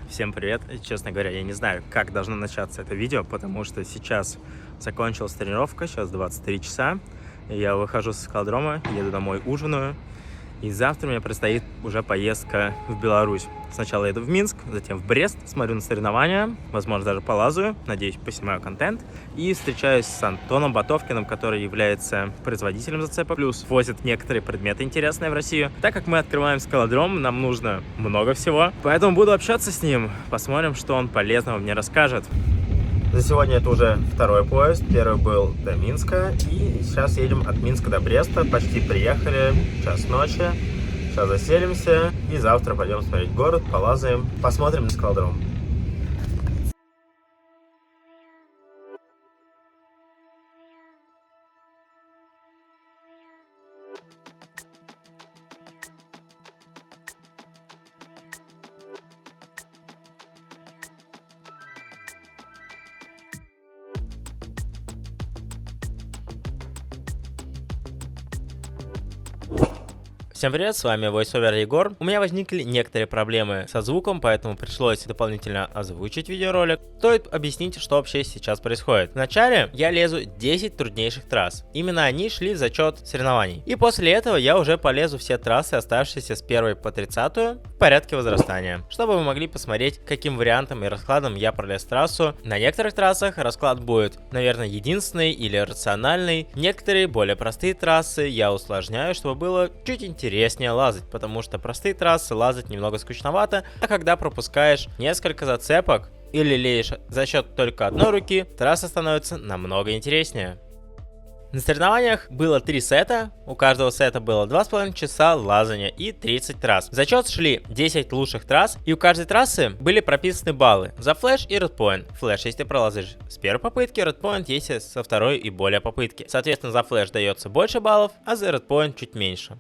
Всем привет! Честно говоря, я не знаю, как должно начаться это видео, потому что сейчас закончилась тренировка, сейчас 23 часа. Я выхожу с скалодрома, еду домой, ужинаю. И завтра у меня предстоит уже поездка в Беларусь. Сначала еду в Минск, затем в Брест, смотрю на соревнования, возможно, даже полазаю, надеюсь, поснимаю контент. И встречаюсь с Антоном Ботовкиным, который является производителем зацепок, плюс возит некоторые предметы интересные в Россию. Так как мы открываем скалодром, нам нужно много всего, поэтому буду общаться с ним, посмотрим, что он полезного мне расскажет. За сегодня это уже второй поезд, первый был до Минска, и сейчас едем от Минска до Бреста, почти приехали, час ночи, сейчас заселимся, и завтра пойдем смотреть город, полазаем, посмотрим на скалодром. Всем привет, с вами VoiceOver Егор. У меня возникли некоторые проблемы со звуком, поэтому пришлось дополнительно озвучить видеоролик. Стоит объяснить, что вообще сейчас происходит. Вначале я лезу 10 труднейших трасс. Именно они шли в зачет соревнований. И после этого я уже полезу все трассы, оставшиеся с 1 по 30 в порядке возрастания. Чтобы вы могли посмотреть, каким вариантом и раскладом я пролез трассу. На некоторых трассах расклад будет, наверное, единственный или рациональный. Некоторые более простые трассы я усложняю, чтобы было чуть интереснее лазать, потому что простые трассы лазать немного скучновато, а когда пропускаешь несколько зацепок или лезешь за счет только одной руки, трасса становится намного интереснее. На соревнованиях было 3 сета, у каждого сета было 2,5 часа лазания и 30 трасс. В зачет шли 10 лучших трасс, и у каждой трассы были прописаны баллы за флеш и редпоинт. Флеш, если ты пролазишь с первой попытки, редпоинт, если со второй и более попытки. Соответственно, за флеш дается больше баллов, а за редпоинт чуть меньше.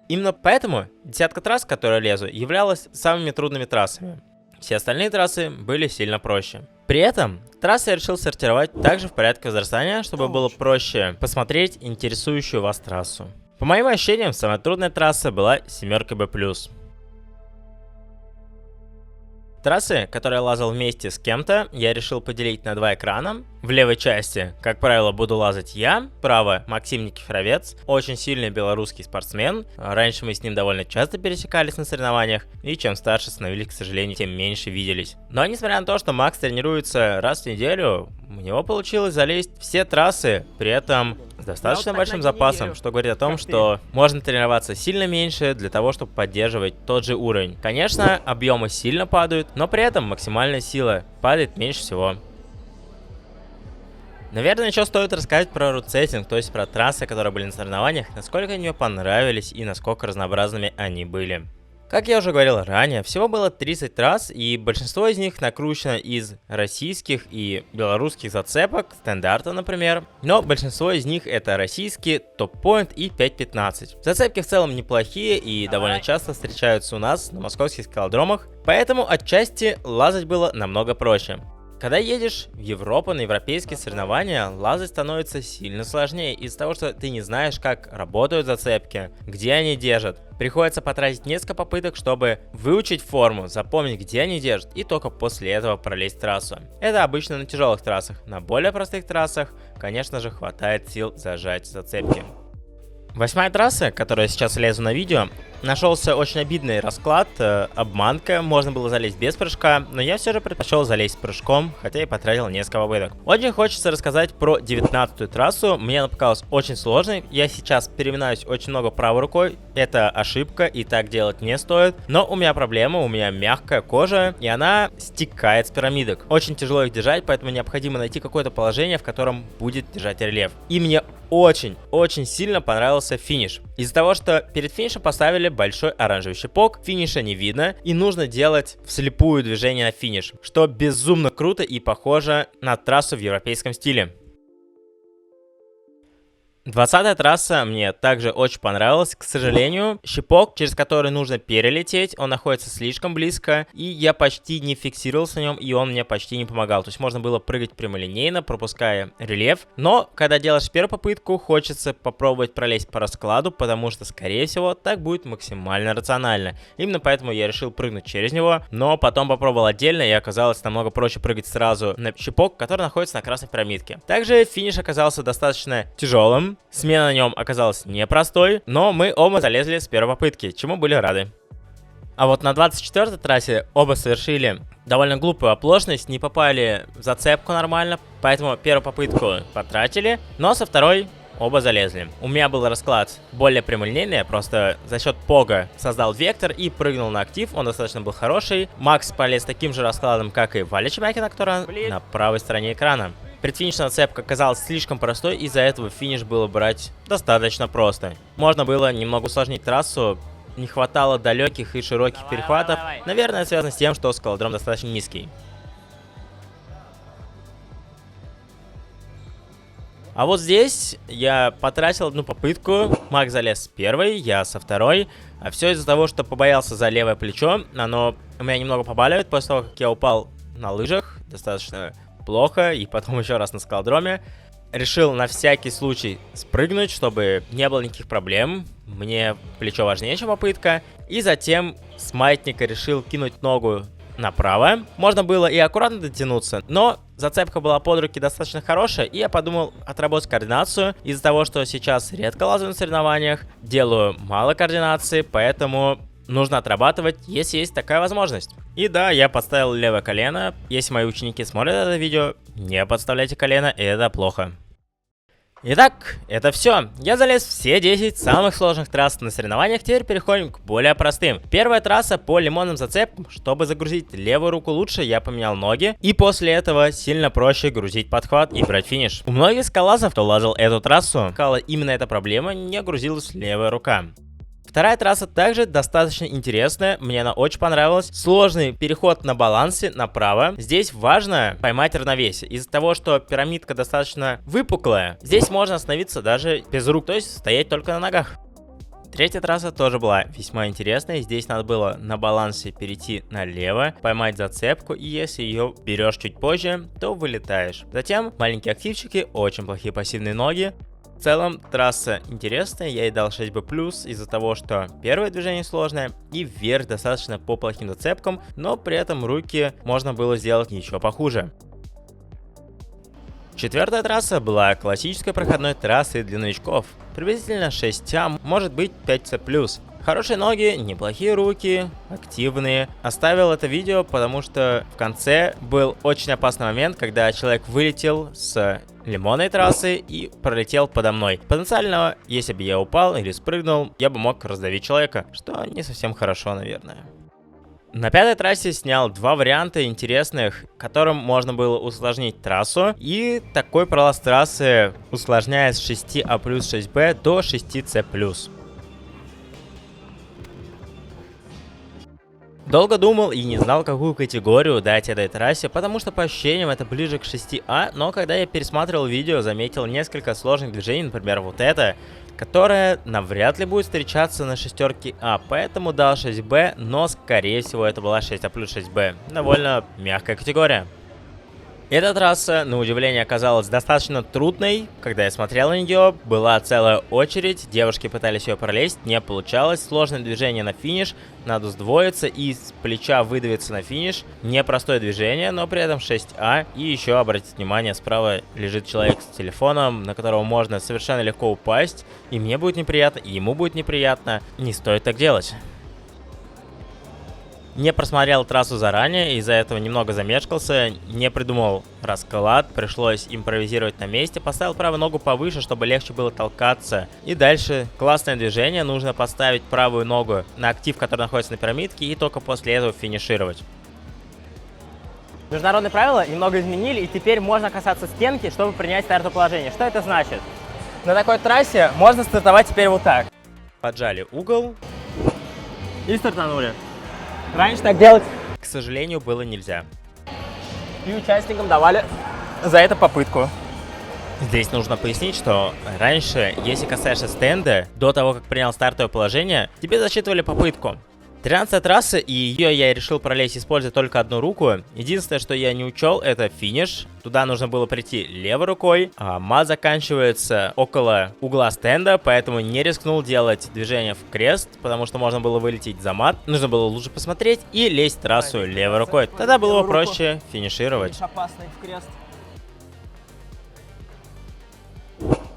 Именно поэтому десятка трасс, в которые лезу, являлась самыми трудными трассами. Все остальные трассы были сильно проще. При этом трассы я решил сортировать также в порядке возрастания, чтобы было проще посмотреть интересующую вас трассу. По моим ощущениям, самая трудная трасса была 7 Б+. Трассы, которые я лазал вместе с кем-то, я решил поделить на 2 экрана. В левой части, как правило, буду лазать я, справа Максим Никифоровец, очень сильный белорусский спортсмен. Раньше мы с ним довольно часто пересекались на соревнованиях, и чем старше становились, к сожалению, тем меньше виделись. Но несмотря на то, что Макс тренируется раз в неделю, у него получилось залезть все трассы, при этом с достаточно большим запасом, что говорит о том, что можно тренироваться сильно меньше для того, чтобы поддерживать тот же уровень. Конечно, объемы сильно падают, но при этом максимальная сила падает меньше всего. Наверное, еще стоит рассказать про рут-сеттинг, то есть про трассы, которые были на соревнованиях, насколько они мне понравились и насколько разнообразными они были. Как я уже говорил ранее, всего было 30 трасс, и большинство из них накручено из российских и белорусских зацепок, стандарта, например. Но большинство из них это российские, топ-поинт и 5.15. Зацепки в целом неплохие и довольно часто встречаются у нас на московских скалодромах, поэтому отчасти лазать было намного проще. Когда едешь в Европу на европейские соревнования, лазать становится сильно сложнее из-за того, что ты не знаешь, как работают зацепки, где они держат. Приходится потратить несколько попыток, чтобы выучить форму, запомнить, где они держат, и только после этого пролезть трассу. Это обычно на тяжелых трассах. На более простых трассах, конечно же, хватает сил зажать зацепки. 8-я трасса, которую я сейчас лезу на видео, нашелся очень обидный расклад, обманка, можно было залезть без прыжка, но я все же предпочел залезть прыжком, хотя и потратил несколько попыток. Очень хочется рассказать про 19-ю трассу, мне она показалась очень сложной, я сейчас переминаюсь очень много правой рукой, это ошибка и так делать не стоит, но у меня проблема, у меня мягкая кожа и она стекает с пирамидок. Очень тяжело их держать, поэтому необходимо найти какое-то положение, в котором будет держать рельеф. И мне очень сильно понравился финиш. Из-за того, что перед финишем поставили большой оранжевый щипок, финиша не видно и нужно делать вслепую движение на финиш, что безумно круто и похоже на трассу в европейском стиле. 20-я трасса мне также очень понравилась. К сожалению, щипок, через который нужно перелететь, он находится слишком близко, и я почти не фиксировался на нем, и он мне почти не помогал. То есть можно было прыгать прямолинейно, пропуская рельеф, но когда делаешь первую попытку, хочется попробовать пролезть по раскладу, потому что, скорее всего, так будет максимально рационально. Именно поэтому я решил прыгнуть через него, но потом попробовал отдельно, и оказалось намного проще прыгать сразу на щипок, который находится на красной пирамидке. Также финиш оказался достаточно тяжелым. Смена на нем оказалась непростой, но мы оба залезли с первой попытки, чему были рады. А вот на 24-й трассе оба совершили довольно глупую оплошность, не попали в зацепку нормально, поэтому первую попытку потратили, но со второй оба залезли. У меня был расклад более прямолинейный, я просто за счет пога создал вектор и прыгнул на актив, он достаточно был хороший. Макс полез таким же раскладом, как и Валя Чемякина, которая на правой стороне экрана. Предфинишная цепка оказалась слишком простой, из-за этого финиш было брать достаточно просто. Можно было немного усложнить трассу, не хватало далеких и широких перехватов. Наверное, связано с тем, что скалодром достаточно низкий. А вот здесь я потратил одну попытку, Макс залез с первой, я со второй. А все из-за того, что побоялся за левое плечо, оно у меня немного побаливает после того, как я упал на лыжах, достаточно плохо, и потом еще раз на скалодроме. Решил на всякий случай спрыгнуть, чтобы не было никаких проблем. Мне плечо важнее, чем попытка. И затем с маятника решил кинуть ногу направо. Можно было и аккуратно дотянуться, но зацепка была под руки достаточно хорошая, и я подумал отработать координацию. Из-за того, что сейчас редко лазаю на соревнованиях, делаю мало координации, поэтому нужно отрабатывать, если есть такая возможность. И да, я подставил левое колено. Если мои ученики смотрят это видео, не подставляйте колено, это плохо. Итак, это все. Я залез все 10 самых сложных трасс на соревнованиях, теперь переходим к более простым. Первая трасса по лимонным зацепкам. Чтобы загрузить левую руку лучше, я поменял ноги. И после этого сильно проще грузить подхват и брать финиш. У многих скалазов, кто лазал эту трассу, именно эта проблема, не грузилась левая рука. Вторая трасса также достаточно интересная, мне она очень понравилась. Сложный переход на балансе направо. Здесь важно поймать равновесие. Из-за того, что пирамидка достаточно выпуклая, здесь можно остановиться даже без рук, то есть стоять только на ногах. Третья трасса тоже была весьма интересная. Здесь надо было на балансе перейти налево, поймать зацепку, и если ее берешь чуть позже, то вылетаешь. Затем маленькие активчики, очень плохие пассивные ноги. В целом, трасса интересная, я ей дал 6B+, из-за того, что первое движение сложное, и вверх достаточно по плохим зацепкам, но при этом руки можно было сделать еще похуже. Четвертая трасса была классической проходной трассой для новичков, приблизительно 6А, может быть 5C+. Хорошие ноги, неплохие руки, активные. Оставил это видео, потому что в конце был очень опасный момент, когда человек вылетел с лимонной трассы и пролетел подо мной. Потенциально, если бы я упал или спрыгнул, я бы мог раздавить человека, что не совсем хорошо, наверное. На пятой трассе снял два варианта интересных, которым можно было усложнить трассу. И такой пролаз трассы усложняет с 6А плюс 6Б до 6C плюс. Долго думал и не знал, какую категорию дать этой трассе, потому что по ощущениям это ближе к 6А, но когда я пересматривал видео, заметил несколько сложных движений, например, вот это, которое навряд ли будет встречаться на шестерке А, поэтому дал 6Б, но скорее всего это была 6А плюс 6Б. Довольно мягкая категория. Эта трасса, на удивление, оказалась достаточно трудной. Когда я смотрел на нее, была целая очередь, девушки пытались ее пролезть, не получалось. Сложное движение на финиш, надо сдвоиться и с плеча выдавиться на финиш. Непростое движение, но при этом 6А. И еще, обратите внимание, справа лежит человек с телефоном, на которого можно совершенно легко упасть. И мне будет неприятно, и ему будет неприятно. Не стоит так делать. Не просмотрел трассу заранее, из-за этого немного замешкался, не придумал расклад, пришлось импровизировать на месте, поставил правую ногу повыше, чтобы легче было толкаться. И дальше классное движение, нужно поставить правую ногу на актив, который находится на пирамидке, и только после этого финишировать. Международные правила немного изменили, и теперь можно касаться стенки, чтобы принять стартовое положение. Что это значит? На такой трассе можно стартовать теперь вот так. Поджали угол. И стартанули. Раньше так делать, К сожалению, было нельзя. и участникам давали за это попытку. Здесь нужно пояснить, что раньше, если касаешься стенда, до того, как принял стартовое положение, тебе засчитывали попытку. 13-я трасса, и ее я решил пролезть, используя только одну руку. Единственное, что я не учел, это финиш. Туда нужно было прийти левой рукой, а мат заканчивается около угла стенда, поэтому не рискнул делать движение в крест, потому что можно было вылететь за мат. Нужно было лучше посмотреть и лезть в трассу левой рукой. Тогда было бы проще финишировать. Опасный в крест.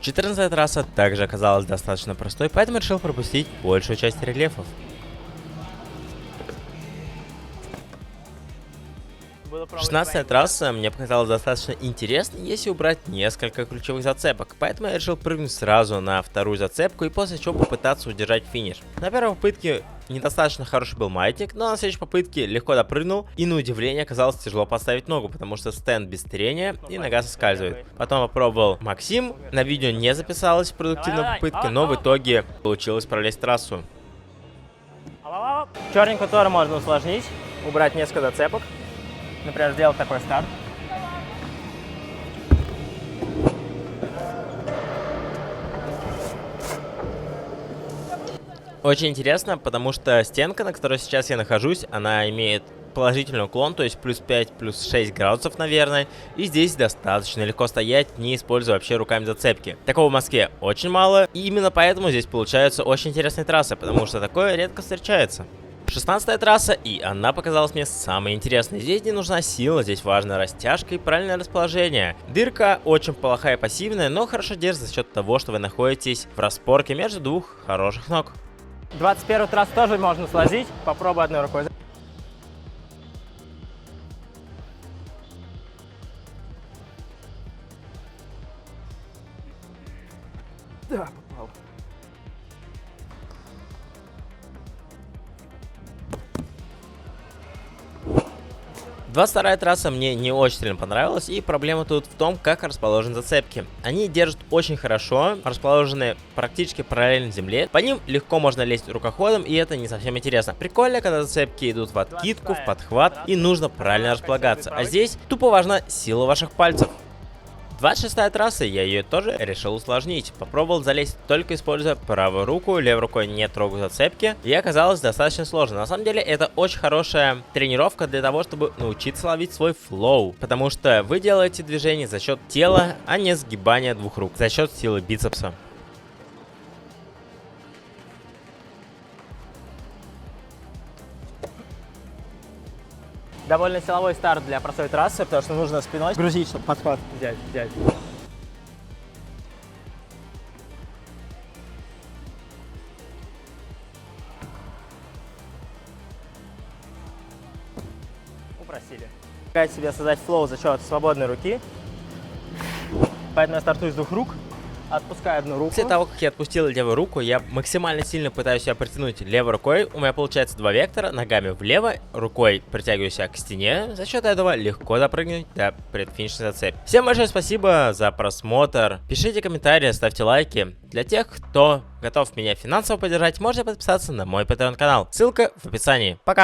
14-я трасса также оказалась достаточно простой, поэтому решил пропустить большую часть рельефов. 16-я трасса мне показалась достаточно интересной, если убрать несколько ключевых зацепок, поэтому я решил прыгнуть сразу на вторую зацепку и после чего попытаться удержать финиш. На первой попытке недостаточно хороший был майтик, но на следующей попытке легко допрыгнул и на удивление оказалось тяжело поставить ногу, потому что стенд без трения и нога соскальзывает. Потом попробовал Максим, на видео не записалось в продуктивной попытке, но в итоге получилось пролезть трассу. Черненькую тоже можно усложнить, убрать несколько зацепок. Например, сделать такой старт. Очень интересно, потому что стенка, на которой сейчас я нахожусь, она имеет положительный уклон, то есть плюс 5, плюс 6 градусов, наверное. И здесь достаточно легко стоять, не используя вообще руками зацепки. Такого в Москве очень мало, и именно поэтому здесь получаются очень интересные трассы, потому что такое редко встречается. 16-я трасса, и она показалась мне самой интересной. Здесь не нужна сила, здесь важна растяжка и правильное расположение. Дырка очень плохая и пассивная, но хорошо держится за счет того, что вы находитесь в распорке между двух хороших ног. 21-ю трассу тоже можно сложить. Попробуй одной рукой. Да, попал. 22-я трасса мне не очень сильно понравилась, и проблема тут в том, как расположены зацепки. Они держат очень хорошо, расположены практически параллельно земле, по ним легко можно лезть рукоходом, и это не совсем интересно. Прикольно, когда зацепки идут в откидку, в подхват, и нужно правильно располагаться, а здесь тупо важна сила ваших пальцев. 26-я трасса, я ее тоже решил усложнить. Попробовал залезть только используя правую руку, левой рукой не трогаю зацепки. И оказалось достаточно сложно. На самом деле это очень хорошая тренировка для того, чтобы научиться ловить свой флоу. Потому что вы делаете движение за счет тела, а не сгибания двух рук. За счет силы бицепса. Довольно силовой старт для простой трассы, потому что нужно спиной грузить, чтобы подхват взять. Упросили. Как себе создать флоу за счет свободной руки. Поэтому я стартую с двух рук. Отпускаю одну руку. После того, как я отпустил левую руку, я максимально сильно пытаюсь себя притянуть левой рукой. У меня получается два вектора. Ногами влево, рукой притягиваю себя к стене. За счет этого легко допрыгнуть до предфинишной зацепки. Всем большое спасибо за просмотр. Пишите комментарии, ставьте лайки. Для тех, кто готов меня финансово поддержать, можете подписаться на мой Patreon канал. Ссылка в описании. Пока!